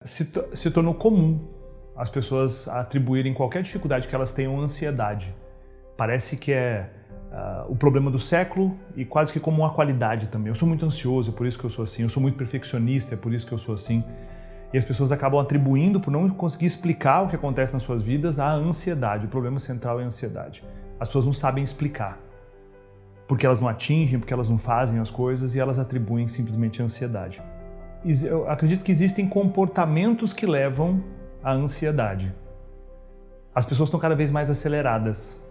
Se tornou comum as pessoas atribuírem qualquer dificuldade que elas tenham ansiedade. Parece que é o problema do século e quase que como uma qualidade também. Eu sou muito ansioso, é por isso que eu sou assim. Eu sou muito perfeccionista, é por isso que eu sou assim. E as pessoas acabam atribuindo, por não conseguir explicar o que acontece nas suas vidas, à ansiedade. O problema central é a ansiedade. As pessoas não sabem explicar. Porque elas não atingem, porque elas não fazem as coisas e elas atribuem simplesmente a ansiedade. Eu acredito que existem comportamentos que levam à ansiedade. As pessoas estão cada vez mais aceleradas.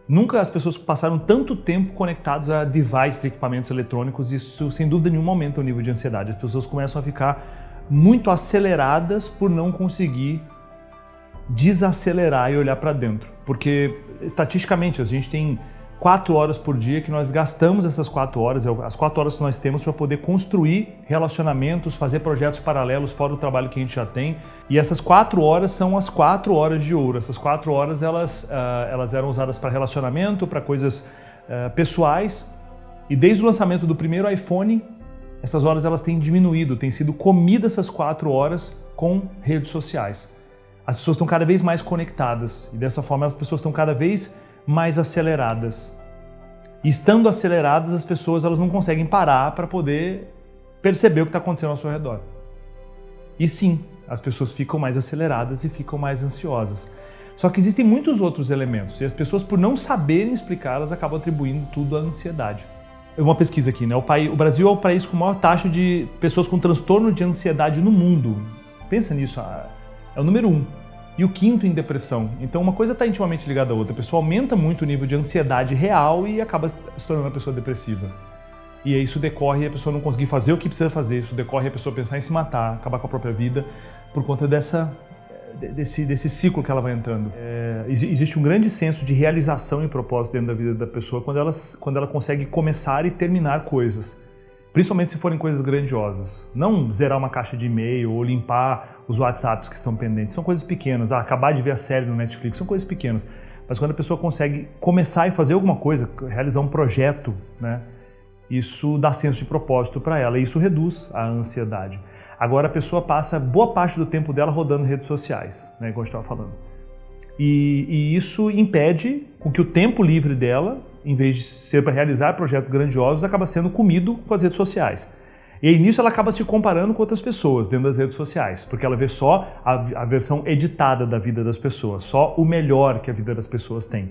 Nunca as pessoas passaram tanto tempo conectadas a devices, equipamentos eletrônicos, isso sem dúvida nenhuma aumenta o nível de ansiedade. As pessoas começam a ficar muito aceleradas por não conseguir desacelerar e olhar para dentro. Porque, estatisticamente, a gente tem 4 horas por dia que nós gastamos essas 4 horas, as 4 horas que nós temos para poder construir relacionamentos, fazer projetos paralelos fora do trabalho que a gente já tem. E essas 4 horas são as 4 horas de ouro. Essas 4 horas elas eram usadas para relacionamento, para coisas pessoais. E desde o lançamento do primeiro iPhone, essas horas elas têm diminuído, têm sido comidas essas 4 horas com redes sociais. As pessoas estão cada vez mais conectadas e dessa forma as pessoas estão cada vez mais aceleradas. E estando aceleradas, as pessoas elas não conseguem parar para poder perceber o que está acontecendo ao seu redor. E sim, as pessoas ficam mais aceleradas e ficam mais ansiosas. Só que existem muitos outros elementos e as pessoas, por não saberem explicar, elas acabam atribuindo tudo à ansiedade. Uma pesquisa aqui, né? O Brasil é o país com maior taxa de pessoas com transtorno de ansiedade no mundo. Pensa nisso, é o número 1. E o 5º em depressão. Então uma coisa está intimamente ligada à outra. A pessoa aumenta muito o nível de ansiedade real e acaba se tornando uma pessoa depressiva. E aí isso decorre a pessoa não conseguir fazer o que precisa fazer, isso decorre a pessoa pensar em se matar, acabar com a própria vida, por conta desse ciclo que ela vai entrando. Existe um grande senso de realização e propósito dentro da vida da pessoa quando ela consegue começar e terminar coisas. Principalmente se forem coisas grandiosas. Não zerar uma caixa de e-mail ou limpar os WhatsApps que estão pendentes. São coisas pequenas. Acabar de ver a série no Netflix. São coisas pequenas. Mas quando a pessoa consegue começar e fazer alguma coisa, realizar um projeto, né, isso dá senso de propósito para ela e isso reduz a ansiedade. Agora a pessoa passa boa parte do tempo dela rodando redes sociais, né, como a gente estava falando. E isso impede com que o tempo livre dela, em vez de ser para realizar projetos grandiosos, acaba sendo comido com as redes sociais. E aí nisso ela acaba se comparando com outras pessoas dentro das redes sociais, porque ela vê só a versão editada da vida das pessoas, só o melhor que a vida das pessoas tem.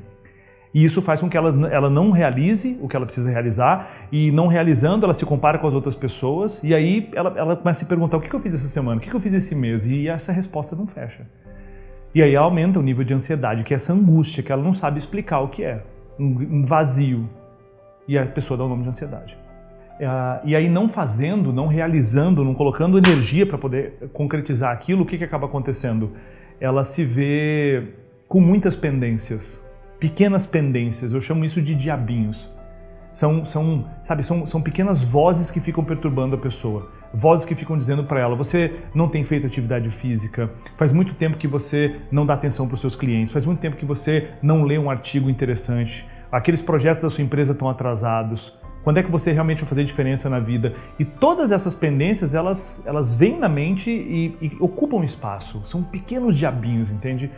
E isso faz com que ela não realize o que ela precisa realizar, e não realizando ela se compara com as outras pessoas, e aí ela começa a se perguntar o que eu fiz essa semana, o que eu fiz esse mês, e essa resposta não fecha. E aí aumenta o nível de ansiedade, que é essa angústia que ela não sabe explicar o que é. Um vazio, e a pessoa dá o nome de ansiedade. E aí não fazendo, não realizando, não colocando energia para poder concretizar aquilo, o que acaba acontecendo? Ela se vê com muitas pendências, pequenas pendências, eu chamo isso de diabinhos. São pequenas vozes que ficam perturbando a pessoa. Vozes que ficam dizendo para ela, você não tem feito atividade física, faz muito tempo que você não dá atenção para os seus clientes, faz muito tempo que você não lê um artigo interessante, aqueles projetos da sua empresa estão atrasados, quando é que você realmente vai fazer diferença na vida? E todas essas pendências, elas vêm na mente e ocupam espaço, são pequenos diabinhos, entende?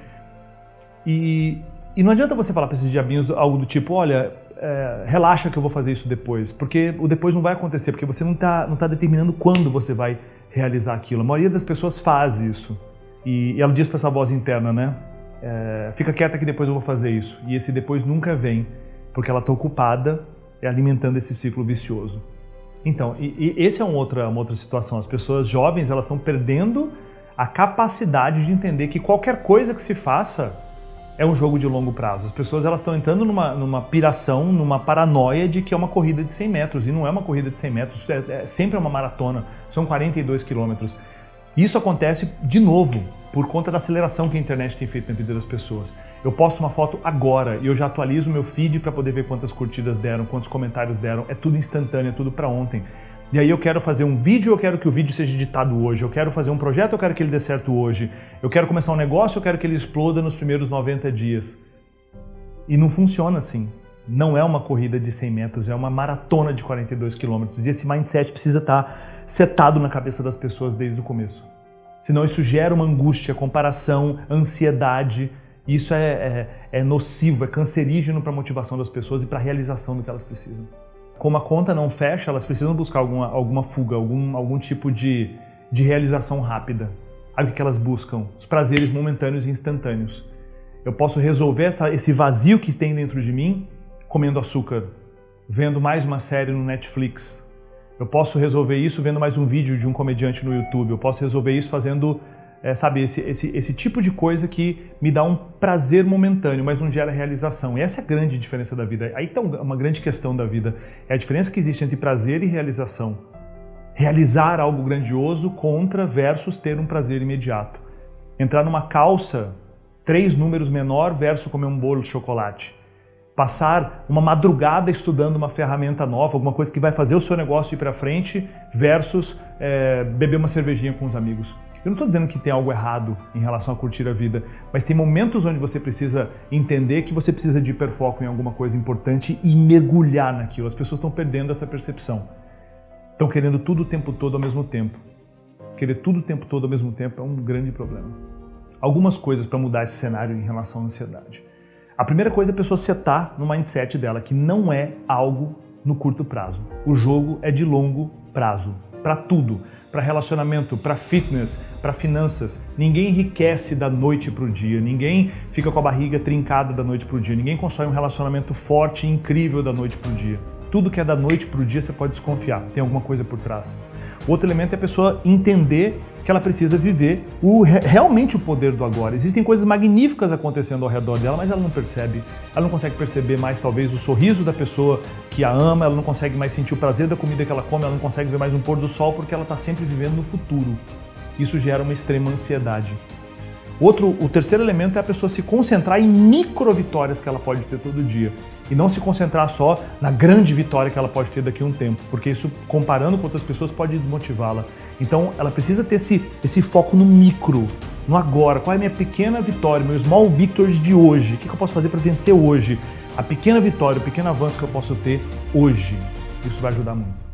E não adianta você falar para esses diabinhos algo do tipo, olha, relaxa que eu vou fazer isso depois, porque o depois não vai acontecer, porque você não tá determinando quando você vai realizar aquilo. A maioria das pessoas faz isso. E ela diz para essa voz interna, né? Fica quieta que depois eu vou fazer isso. E esse depois nunca vem, porque ela está ocupada alimentando esse ciclo vicioso. Então, esse é uma outra situação. As pessoas jovens, elas estão perdendo a capacidade de entender que qualquer coisa que se faça é um jogo de longo prazo. As pessoas elas estão entrando numa piração, numa paranoia de que é uma corrida de 100 metros. E não é uma corrida de 100 metros, sempre é uma maratona. São 42 quilômetros. Isso acontece, de novo, por conta da aceleração que a internet tem feito na vida das pessoas. Eu posto uma foto agora e eu já atualizo o meu feed para poder ver quantas curtidas deram, quantos comentários deram. É tudo instantâneo, é tudo para ontem. E aí eu quero fazer um vídeo, eu quero que o vídeo seja editado hoje, eu quero fazer um projeto, eu quero que ele dê certo hoje, eu quero começar um negócio, eu quero que ele exploda nos primeiros 90 dias. E não funciona assim. Não é uma corrida de 100 metros, é uma maratona de 42 quilômetros. E esse mindset precisa estar setado na cabeça das pessoas desde o começo. Senão isso gera uma angústia, comparação, ansiedade. Isso é nocivo, é cancerígeno para a motivação das pessoas e para a realização do que elas precisam. Como a conta não fecha, elas precisam buscar alguma fuga, algum tipo de realização rápida. Aí o que elas buscam? Os prazeres momentâneos e instantâneos. Eu posso resolver esse vazio que tem dentro de mim comendo açúcar, vendo mais uma série no Netflix. Eu posso resolver isso vendo mais um vídeo de um comediante no YouTube. Eu posso resolver isso fazendo, esse tipo de coisa que me dá um prazer momentâneo, mas não gera realização. E essa é a grande diferença da vida. Aí está uma grande questão da vida. É a diferença que existe entre prazer e realização. Realizar algo grandioso contra versus ter um prazer imediato. Entrar numa calça 3 números menor versus comer um bolo de chocolate. Passar uma madrugada estudando uma ferramenta nova, alguma coisa que vai fazer o seu negócio ir para frente, versus beber uma cervejinha com os amigos. Eu não estou dizendo que tem algo errado em relação a curtir a vida, mas tem momentos onde você precisa entender que você precisa de hiperfoco em alguma coisa importante e mergulhar naquilo. As pessoas estão perdendo essa percepção. Estão querendo tudo o tempo todo ao mesmo tempo. Querer tudo o tempo todo ao mesmo tempo é um grande problema. Algumas coisas para mudar esse cenário em relação à ansiedade. A primeira coisa é a pessoa setar no mindset dela, que não é algo no curto prazo. O jogo é de longo prazo, para tudo, para relacionamento, para fitness, para finanças. Ninguém enriquece da noite para o dia, ninguém fica com a barriga trincada da noite para o dia, ninguém constrói um relacionamento forte e incrível da noite para o dia. Tudo que é da noite para o dia você pode desconfiar, tem alguma coisa por trás. Outro elemento é a pessoa entender que ela precisa viver realmente o poder do agora. Existem coisas magníficas acontecendo ao redor dela, mas ela não percebe. Ela não consegue perceber mais, talvez, o sorriso da pessoa que a ama, ela não consegue mais sentir o prazer da comida que ela come, ela não consegue ver mais um pôr do sol porque ela está sempre vivendo no futuro. Isso gera uma extrema ansiedade. O terceiro elemento é a pessoa se concentrar em micro vitórias que ela pode ter todo dia e não se concentrar só na grande vitória que ela pode ter daqui a um tempo, porque isso, comparando com outras pessoas, pode desmotivá-la. Então, ela precisa ter esse foco no micro, no agora. Qual é a minha pequena vitória, meu small victories de hoje? O que eu posso fazer para vencer hoje? A pequena vitória, o pequeno avanço que eu posso ter hoje. Isso vai ajudar muito.